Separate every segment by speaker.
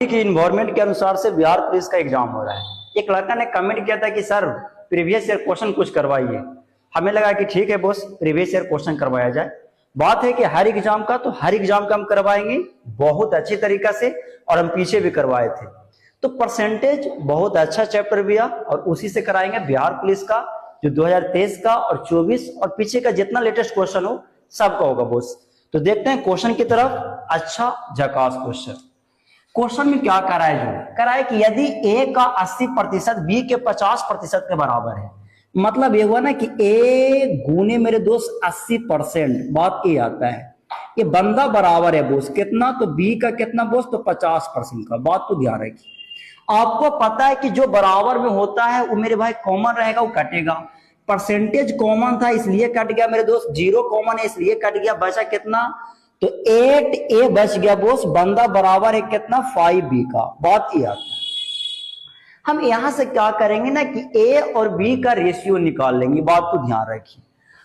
Speaker 1: कि इन्वायरमेंट के अनुसार से बिहार पुलिस का एग्जाम हो रहा है। एक लड़का ने कमेंट किया था कि सर प्रीवियस ईयर क्वेश्चन कुछ करवाइए। हमें लगा कि ठीक है बॉस, प्रीवियस ईयर क्वेश्चन करवाया जाए। बात है कि हर एग्जाम का हम करवाएंगे बहुत अच्छी तरीका से, और हम पीछे भी करवाए थे। तो परसेंटेज बहुत अच्छा चैप्टर भी है और उसी से कराएंगे बिहार पुलिस का जो 2023 का और 24 और पीछे का जितना लेटेस्ट क्वेश्चन हो सबका होगा बॉस। तो देखते हैं क्वेश्चन की तरफ। अच्छा झकास क्वेश्चन में क्या कराए कि यदि ए का 80% बी के 50% के बराबर है, मतलब ये हुआ ना कि ए गुने मेरे दोस्त 80%, बात ये आता है ये बंदा बराबर है बोस कितना, तो बी का कितना बोस, तो 50% का। बात तो ध्यान रखिए। आपको पता है कि जो बराबर में होता है वो मेरे भाई कॉमन रहेगा, वो कटेगा। परसेंटेज कॉमन था इसलिए कट गया मेरे दोस्त, 0 कॉमन है इसलिए कट गया, बचा कितना, तो 8a बच गया बोस। बंदा बराबर है कितना, 5b का। बात ये आता है। हम यहां से क्या करेंगे ना कि a और b का रेशियो निकाल लेंगे। बात को ध्यान रखिए।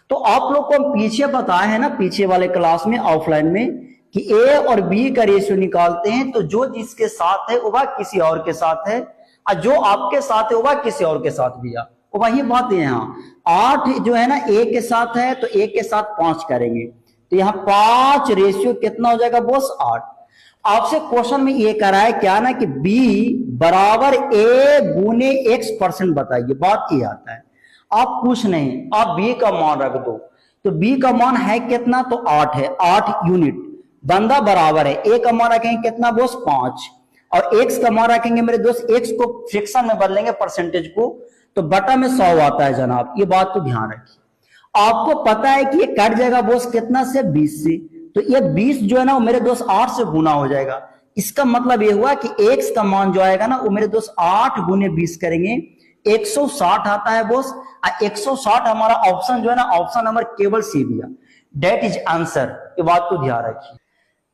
Speaker 1: तो आप लोग को हम पीछे बताए हैं ना, पीछे वाले क्लास में ऑफलाइन में, कि a और b का रेशियो निकालते हैं तो जो जिसके साथ है वह किसी और के साथ है, और जो आपके साथ है वह किसी और के साथ भी है। वही बात है यहाँ 8 जो है ना a के साथ है तो a के साथ 5 करेंगे, तो यहाँ 5 रेशियो कितना हो जाएगा बोस, 8। आपसे क्वेश्चन में ये कराए क्या ना कि b बराबर a गुने x% बताइए। बात ये आता है। आप कुछ नहीं, आप b का मान रख दो, तो b का मान है कितना, तो 8 है, 8 यूनिट। बंदा बराबर है, a का मान रखेंगे कितना बोस, 5, और x का मान रखेंगे मेरे दोस्त, x को फ्रैक्शन में बदलेंगे परसेंटेज को, तो बटा में 100 आता है जनाब। ये बात तो ध्यान रखिए। आपको पता है कि ये कट जाएगा बोस कितना से, 20 से, तो ये 20 जो है ना वो मेरे दोस्त 8 से गुना हो जाएगा। इसका मतलब ये हुआ कि x का मान जो आएगा ना वो मेरे दोस्त 8 गुने 20 करेंगे, 160 आता है बोस। 160 हमारा ऑप्शन जो है ना, ऑप्शन नंबर केवल सी दिया, डेट इज आंसर। ये बात को ध्यान रखिए।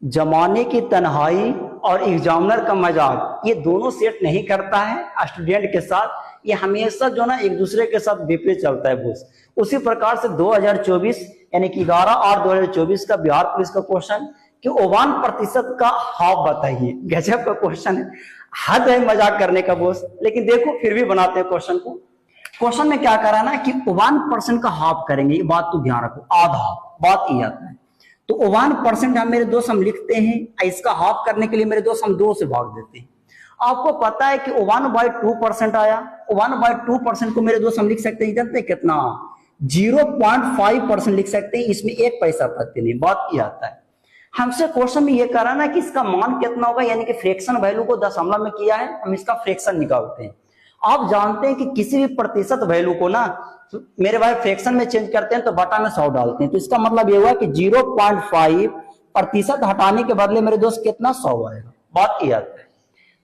Speaker 1: जमाने की तन्हाई और एग्जामिनर का मजाक, ये दोनों सेट नहीं करता है स्टूडेंट के साथ। ये हमेशा जो ना एक दूसरे के साथ विपरीत चलता है बोस। उसी प्रकार से 2024 यानी कि 11/8/2024 का बिहार पुलिस का क्वेश्चन कि 51% का हाफ बताइए। गजब का क्वेश्चन है, हद है मजाक करने का बोस, लेकिन देखो फिर भी बनाते हैं क्वेश्चन को। क्वेश्चन में क्या करा ना कि 1% का हाफ करेंगे। ये बात तो ध्यान रखो, आधा। बात ये आता है तो 1% हम मेरे दोस्त हम लिखते हैं, इसका हाफ करने के लिए मेरे दोस्त हम 2 से भाग देते हैं। आपको पता है कि 1/2% आया। 1/2% को मेरे दोस्त हम लिख सकते हैं, जानते हैं कितना, 0.5% लिख सकते हैं। इसमें 1 पैसा प्रति नहीं। बात ये आता है। हमसे क्वेश्चन में ये करा ना कि इसका मान कितना होगा, यानी कि फ्रैक्शन वैल्यू को दशमलव में किया है, हम इसका फ्रैक्शन निकालते हैं। आप जानते हैं कि किसी भी प्रतिशत वैल्यू को ना मेरे भाई फ्रैक्शन में चेंज करते हैं तो बटा में 100 डालते हैं। तो इसका मतलब ये हुआ कि 0.5% हटाने के बदले मेरे दोस्त कितना, 100 आएगा। बात ये आता है।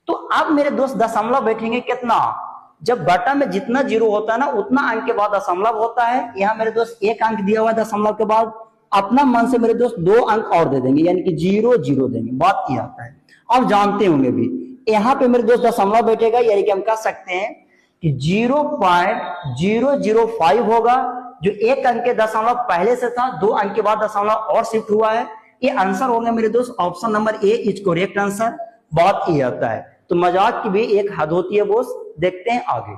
Speaker 1: तो अब मेरे दोस्त दशमलव बैठेंगे कितना, जब बटा में जितना 0 होता है ना उतना अंक के बाद दशमलव होता है। यहाँ मेरे दोस्त 1 अंक दिया हुआ है दशमलव के बाद, अपना मन से मेरे दोस्त 2 अंक और दे देंगे, यानी कि 0 0 देंगे। बात ये आता है। आप जानते होंगे भी यहाँ पे मेरे दोस्त दशमलव बैठेगा, यानी कि हम कह सकते हैं कि 0.005 होगा। जो 1 अंक के दशमलव पहले से था, 2 अंक के बाद दशमलव और शिफ्ट हुआ है। ये आंसर होंगे मेरे दोस्त option number A is correct answer. बात ये आता है। तो मजाक की भी एक हद होती है बोस। देखते हैं आगे।